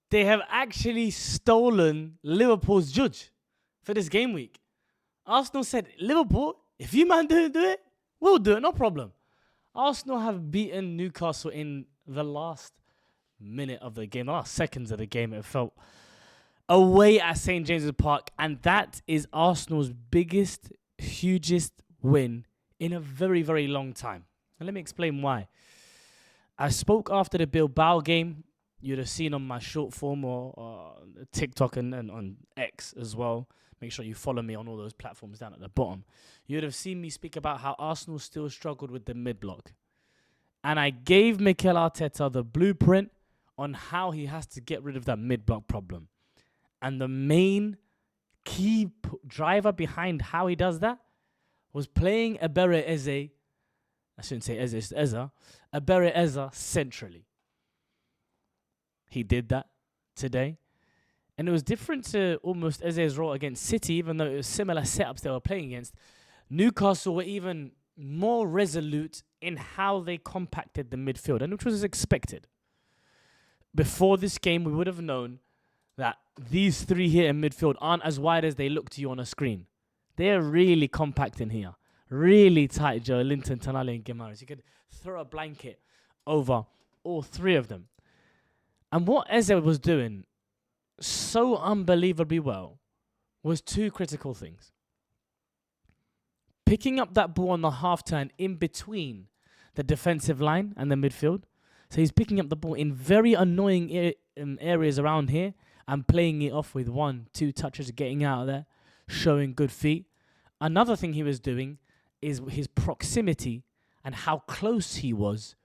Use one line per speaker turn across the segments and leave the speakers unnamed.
they have actually stolen Liverpool's judge for this game week. Arsenal said, Liverpool, if you man don't do it, we'll do it, no problem. Arsenal have beaten Newcastle in the last minute of the game, the last seconds of the game, it felt, away at St. James's Park. And that is Arsenal's biggest, hugest win in a very, very long time. And let me explain why. I spoke after the Bilbao game. You'd have seen on my short form or TikTok and on X as well. Make sure you follow me on all those platforms down at the bottom. You'd have seen me speak about how Arsenal still struggled with the mid-block. And I gave Mikel Arteta the blueprint on how he has to get rid of that mid-block problem. And the main key driver behind how he does that was playing Ebere Eze, I shouldn't say Eze, it's Eza, Ebere Eze centrally. He did that today. And it was different to almost Eze's role against City, even though it was similar setups they were playing against. Newcastle were even more resolute in how they compacted the midfield, and which was expected. Before this game, we would have known that these three here in midfield aren't as wide as they look to you on a screen. They're really compact in here. Really tight, Joe Linton, Tonali, and Guimaraes. You could throw a blanket over all three of them. And what Eze was doing so unbelievably well was two critical things. Picking up that ball on the half turn in between the defensive line and the midfield. So he's picking up the ball in very annoying areas around here and playing it off with 1-2 touches, getting out of there, showing good feet. Another thing he was doing is his proximity and how close he was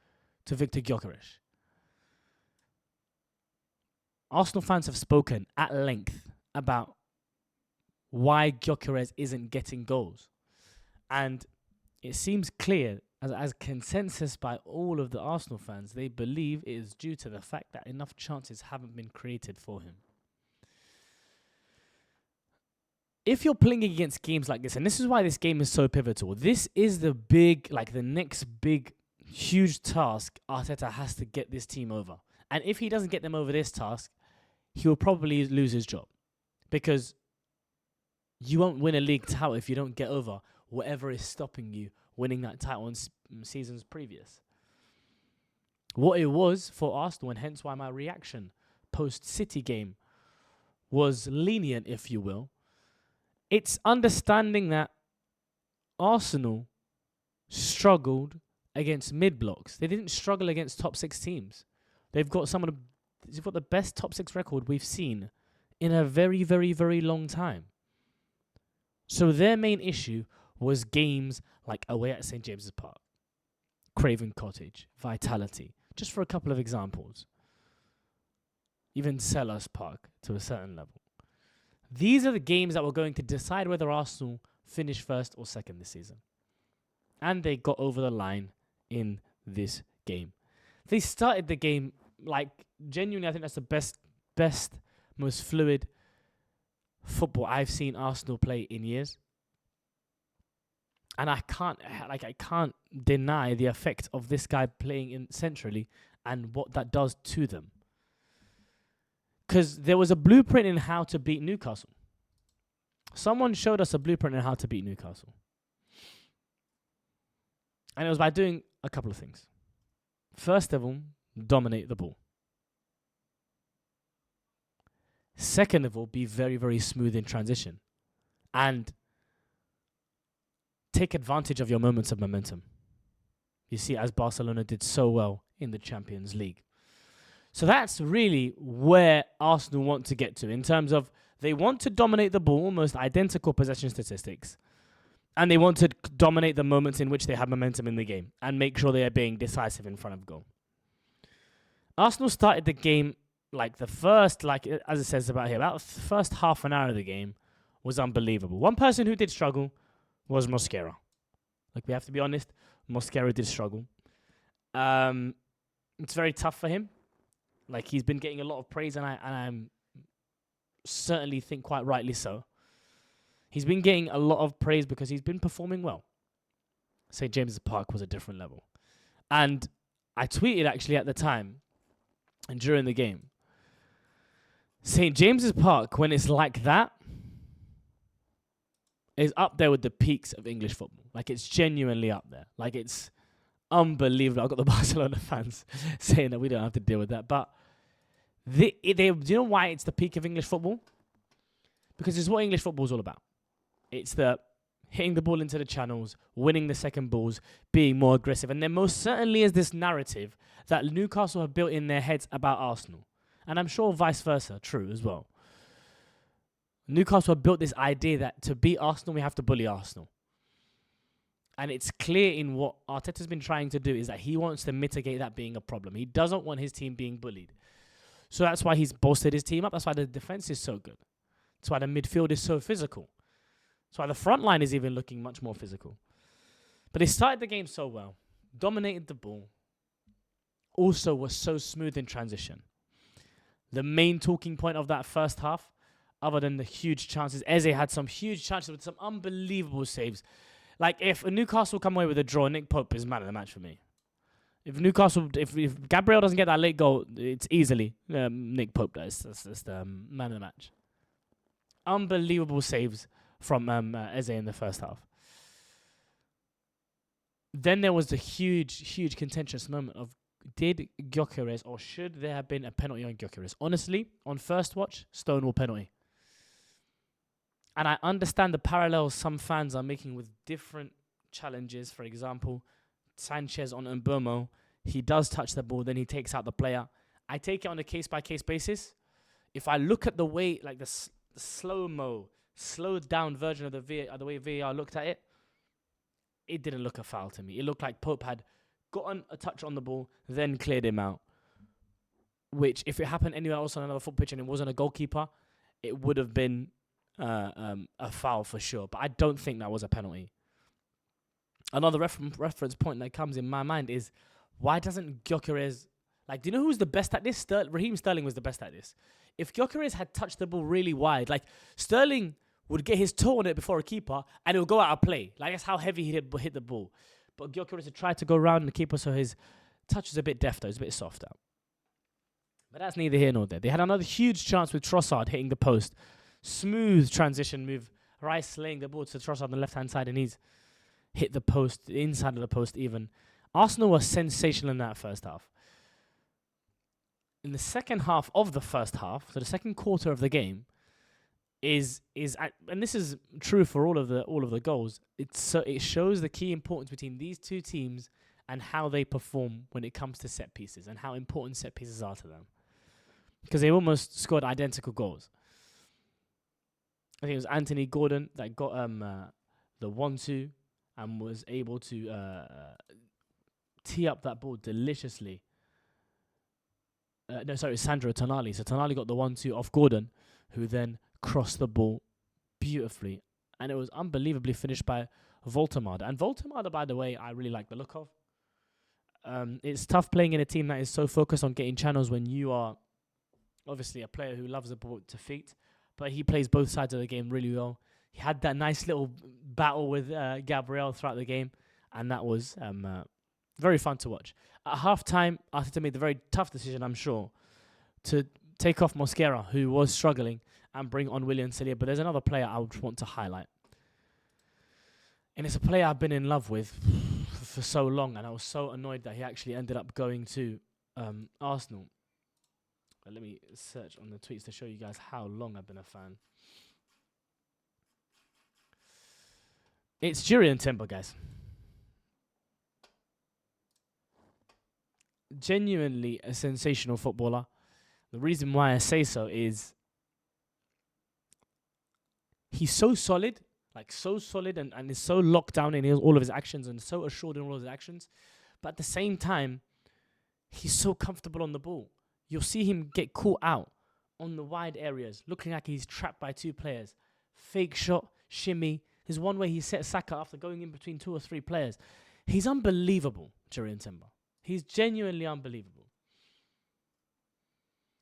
to Viktor Gyökeres. Arsenal fans have spoken at length about why Gyökeres isn't getting goals. And it seems clear, as consensus by all of the Arsenal fans, they believe it is due to the fact that enough chances haven't been created for him. If you're playing against games like this, and this is why this game is so pivotal, this is the next big, huge task Arteta has to get this team over. And if he doesn't get them over this task, he will probably lose his job. Because you won't win a league title if you don't get over whatever is stopping you winning that title in seasons previous. What it was for Arsenal, and hence why my reaction post-City game was lenient, if you will, it's understanding that Arsenal struggled against mid-blocks. They didn't struggle against top six teams. They've got the best top six record we've seen in a very, very, very long time. So their main issue was games like away at St. James's Park, Craven Cottage, Vitality, just for a couple of examples. Even Selhurst Park to a certain level. These are the games that were going to decide whether Arsenal finish first or second this season. And they got over the line in this game. They started the game genuinely, I think that's the best, most fluid football I've seen Arsenal play in years. And I can't deny the effect of this guy playing in centrally and what that does to them. Because there was a blueprint in how to beat Newcastle. Someone showed us a blueprint in how to beat Newcastle. And it was by doing a couple of things. First of all, dominate the ball. Second of all, be very, very smooth in transition. And take advantage of your moments of momentum. You see, as Barcelona did so well in the Champions League. So that's really where Arsenal want to get to in terms of they want to dominate the ball, almost identical possession statistics. And they want to dominate the moments in which they have momentum in the game and make sure they are being decisive in front of goal. Arsenal started the game as it says about here, about the first half an hour of the game was unbelievable. One person who did struggle was Mosquera. We have to be honest, Mosquera did struggle. It's very tough for him. He's been getting a lot of praise, and I'm certainly think quite rightly so. He's been getting a lot of praise because he's been performing well. St. James's Park was a different level. And I tweeted actually at the time and during the game St. James's Park, when it's like that, is up there with the peaks of English football. Like, it's genuinely up there. Like, it's unbelievable. I've got the Barcelona fans saying that we don't have to deal with that. But do you know why it's the peak of English football? Because it's what English football is all about. It's the hitting the ball into the channels, winning the second balls, being more aggressive. And there most certainly is this narrative that Newcastle have built in their heads about Arsenal. And I'm sure vice versa, true as well. Newcastle have built this idea that to beat Arsenal, we have to bully Arsenal. And it's clear in what Arteta's been trying to do is that he wants to mitigate that being a problem. He doesn't want his team being bullied. So that's why he's bolstered his team up. That's why the defense is so good. That's why the midfield is so physical. That's why the front line is even looking much more physical. But they started the game so well, dominated the ball, also was so smooth in transition. The main talking point of that first half, other than the huge chances, Eze had some huge chances with some unbelievable saves. Like, if Newcastle come away with a draw, Nick Pope is man of the match for me. If Gabriel doesn't get that late goal, it's easily Nick Pope that's the man of the match. Unbelievable saves from Eze in the first half. Then there was the huge contentious moment of, did Gyökeres, or should there have been a penalty on Gyökeres? Honestly, on first watch, Stonewall penalty. And I understand the parallels some fans are making with different challenges. For example, Sanchez on Mbomo, he does touch the ball, then he takes out the player. I take it on a case-by-case basis. If I look at the way, like the slow-mo, slowed-down version of the way VAR looked at it, it didn't look a foul to me. It looked like Pope had gotten a touch on the ball, then cleared him out. Which, if it happened anywhere else on another foot pitch and it wasn't a goalkeeper, it would have been a foul for sure. But I don't think that was a penalty. Another reference point that comes in my mind is, why doesn't Gyökeres... Like, do you know who's the best at this? Raheem Sterling was the best at this. If Gyökeres had touched the ball really wide, like, Sterling would get his toe on it before a keeper and it would go out of play. Like, that's how heavy he hit the ball. But Gyökeres had tried to go around the keeper, so his touch is a bit deft, though. It's a bit softer. But that's neither here nor there. They had another huge chance with Trossard hitting the post. Smooth transition move. Rice laying the ball to Trossard on the left-hand side, and he's hit the post, the inside of the post even. Arsenal was sensational in that first half. In the second half of the first half, so the second quarter of the game, and this is true for all of the goals. It shows the key importance between these two teams and how they perform when it comes to set pieces and how important set pieces are to them, because they almost scored identical goals. I think it was Anthony Gordon that got the 1-2 and was able to tee up that ball deliciously. Sandro Tonali. So Tonali got the 1-2 off Gordon, who then crossed the ball beautifully. And it was unbelievably finished by Voltemade. And Voltemade, by the way, I really like the look of. It's tough playing in a team that is so focused on getting channels when you are obviously a player who loves the ball to feet. But he plays both sides of the game really well. He had that nice little battle with Gabriel throughout the game. And that was very fun to watch. At halftime, Arteta made the very tough decision, I'm sure, to take off Mosquera, who was struggling, and bring on William Celia. But there's another player I would want to highlight. And it's a player I've been in love with for so long, and I was so annoyed that he actually ended up going to Arsenal. But let me search on the tweets to show you guys how long I've been a fan. It's Jurrien Timber, guys. Genuinely a sensational footballer. The reason why I say so is he's so solid, and is so locked down in all of his actions and so assured in all of his actions. But at the same time, he's so comfortable on the ball. You'll see him get caught out on the wide areas, looking like he's trapped by two players. Fake shot, shimmy. There's one way he set Saka after going in between 2 or 3 players. He's unbelievable, Jurrien Timber. He's genuinely unbelievable.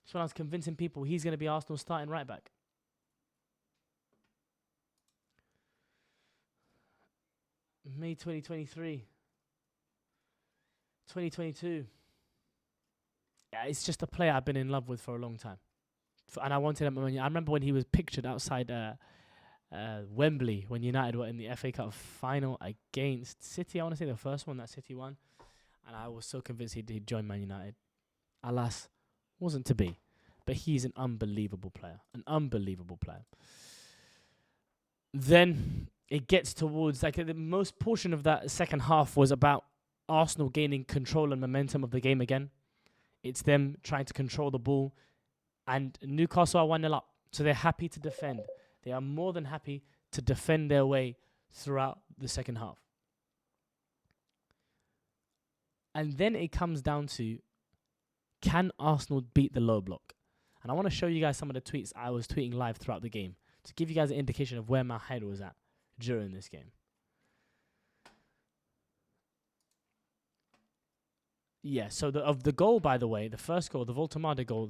So when I was convincing people he's going to be Arsenal's starting right back. May 2023. 2022. Yeah, it's just a player I've been in love with for a long time. and I wanted him. I remember when he was pictured outside Wembley when United were in the FA Cup final against City. I want to say the first one that City won, and I was so convinced he'd join Man United. Alas, wasn't to be. But he's an unbelievable player. Then it gets towards, like, the most portion of that second half was about Arsenal gaining control and momentum of the game again. It's them trying to control the ball. And Newcastle are 1-0 up. So they're happy to defend. They are more than happy to defend their way throughout the second half. And then it comes down to, can Arsenal beat the low block? And I want to show you guys some of the tweets I was tweeting live throughout the game to give you guys an indication of where my head was at during this game. Yeah, so of the goal, by the way, the first goal, the Voltemade goal,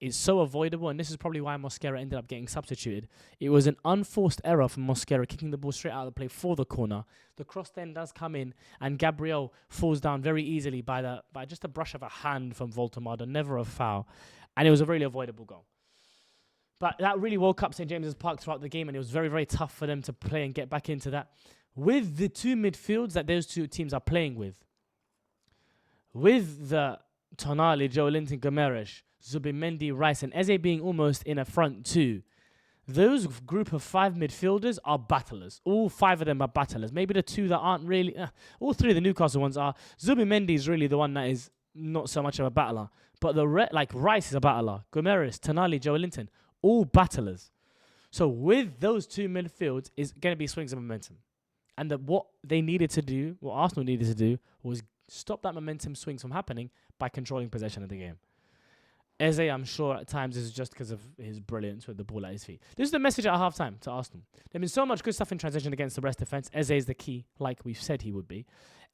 is so avoidable, and this is probably why Mosquera ended up getting substituted. It was an unforced error from Mosquera, kicking the ball straight out of the play for the corner. The cross then does come in, and Gabriel falls down very easily by just a brush of a hand from Voltemade, never a foul. And it was a really avoidable goal. But that really woke up St. James's Park throughout the game, and it was very, very tough for them to play and get back into that. With the two midfields that those two teams are playing with the Tonali, Joe Linton, Gomes, Zubimendi, Rice, and Eze being almost in a front two, those group of five midfielders are battlers. All five of them are battlers. Maybe the two that aren't really... all three of the Newcastle ones are. Zubimendi is really the one that is not so much of a battler. But like Rice is a battler. Gomes, Tonali, Joe Linton, all battlers. So with those two midfields is going to be swings of momentum. And what they needed to do, what Arsenal needed to do, was stop that momentum swings from happening by controlling possession of the game. Eze, I'm sure at times is just because of his brilliance with the ball at his feet. This is the message at halftime to Arsenal. There's been so much good stuff in transition against the Brest defense. Eze is the key, like we've said he would be.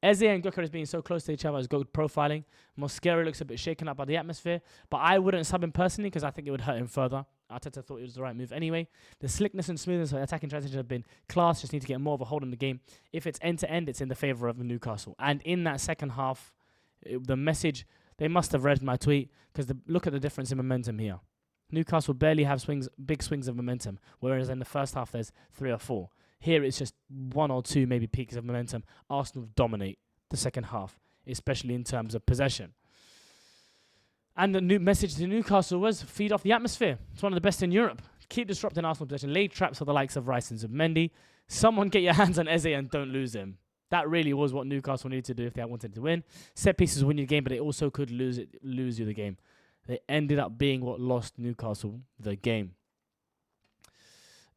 Eze and Gyökeres being so close to each other is good profiling. Mosquera looks a bit shaken up by the atmosphere, but I wouldn't sub him personally because I think it would hurt him further. Arteta thought it was the right move anyway. The slickness and smoothness of attacking transition have been class. Just need to get more of a hold on the game. If it's end-to-end, it's in the favour of Newcastle. And in that second half, the message... They must have read my tweet because look at the difference in momentum here. Newcastle barely have big swings of momentum, whereas in the first half there's 3 or 4. Here it's just 1 or 2 maybe peaks of momentum. Arsenal dominate the second half, especially in terms of possession. And the new message to Newcastle was feed off the atmosphere. It's one of the best in Europe. Keep disrupting Arsenal possession. Lay traps for the likes of Rice and Zubimendi. Someone get your hands on Eze and don't lose him. That really was what Newcastle needed to do if they wanted to win. Set pieces win you the game, but they also could lose you the game. They ended up being what lost Newcastle the game.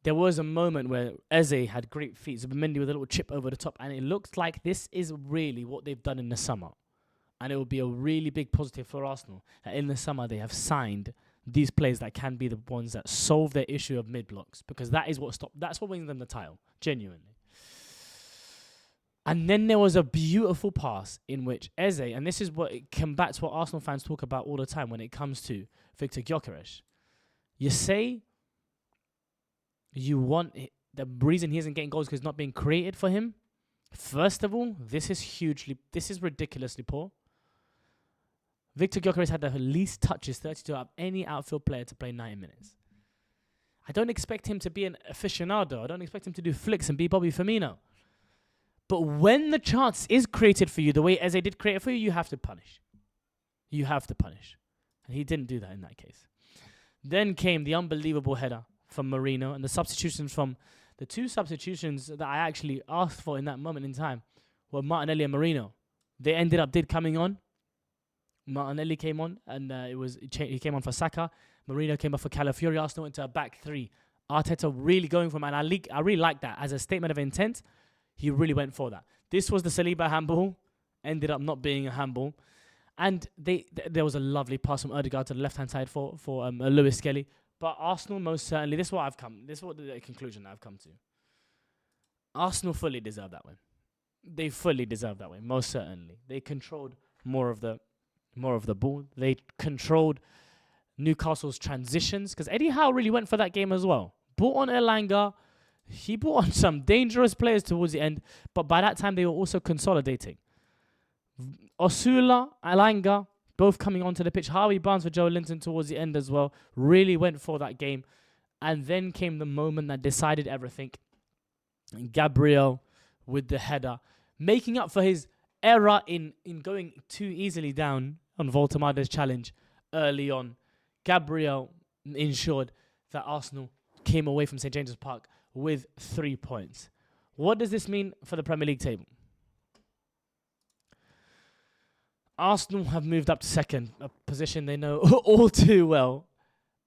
There was a moment where Eze had great feet, Zubimendi with a little chip over the top, and it looked like this is really what they've done in the summer. And it will be a really big positive for Arsenal that in the summer they have signed these players that can be the ones that solve their issue of mid-blocks, because that's what wins them the title, genuinely. And then there was a beautiful pass in which Eze, and this is what it combats what Arsenal fans talk about all the time when it comes to Victor Gyökeres. You say you want the reason he isn't getting goals because it's not being created for him. First of all, this is ridiculously poor. Victor Gyökeres had the least touches, 32, out of any outfield player to play 90 minutes. I don't expect him to be an aficionado. I don't expect him to do flicks and be Bobby Firmino. But when the chance is created for you, the way Eze did create it for you, you have to punish. You have to punish. And he didn't do that in that case. Then came the unbelievable header from Marino and the substitutions from the two substitutions that I actually asked for in that moment in time were Martinelli and Marino. They ended up coming on. Martinelli came on and he came on for Saka. Marino came off for Calafiori. Arsenal went to a back three. Arteta really going for him, and I really like that as a statement of intent. He really went for that. This was the Saliba handball. Ended up not being a handball. And there was a lovely pass from Odegaard to the left-hand side for Lewis Skelly. But Arsenal most certainly, this is what the conclusion I've come to. Arsenal fully deserve that win. They fully deserve that win, most certainly. They controlled more of the ball. They controlled Newcastle's transitions, because Eddie Howe really went for that game as well. Brought on Elanga. He brought on some dangerous players towards the end, but by that time they were also consolidating. Osula, Elanga, both coming onto the pitch. Harvey Barnes for Joe Linton towards the end as well. Really went for that game. And then came the moment that decided everything. And Gabriel with the header, making up for his error in going too easily down on Voltemade's challenge early on. Gabriel ensured that Arsenal came away from St. James's Park with 3 points. What does this mean for the Premier League table? Arsenal have moved up to second, a position they know all too well,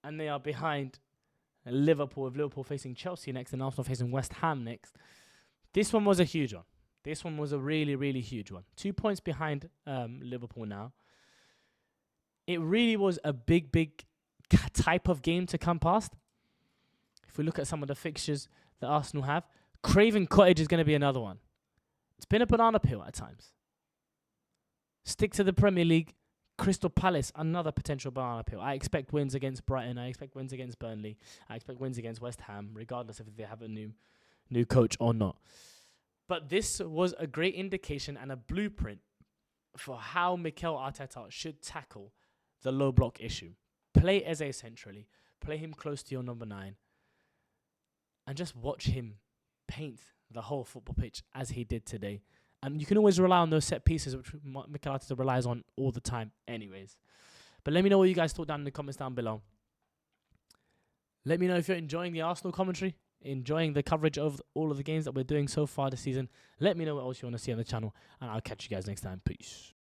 and they are behind Liverpool, with Liverpool facing Chelsea next and Arsenal facing West Ham next. This one was a huge one. This one was a really, really huge one. 2 points behind Liverpool now. It really was a big type of game to come past. If we look at some of the fixtures that Arsenal have, Craven Cottage is going to be another one. It's been a banana peel at times. Stick to the Premier League. Crystal Palace, another potential banana peel. I expect wins against Brighton. I expect wins against Burnley. I expect wins against West Ham, regardless if they have a new coach or not. But this was a great indication and a blueprint for how Mikel Arteta should tackle the low block issue. Play Eze centrally. Play him close to your number 9. And just watch him paint the whole football pitch as he did today. And you can always rely on those set pieces, which Mikel Arteta relies on all the time anyways. But let me know what you guys thought down in the comments down below. Let me know if you're enjoying the Arsenal commentary, enjoying the coverage of all of the games that we're doing so far this season. Let me know what else you want to see on the channel, and I'll catch you guys next time. Peace.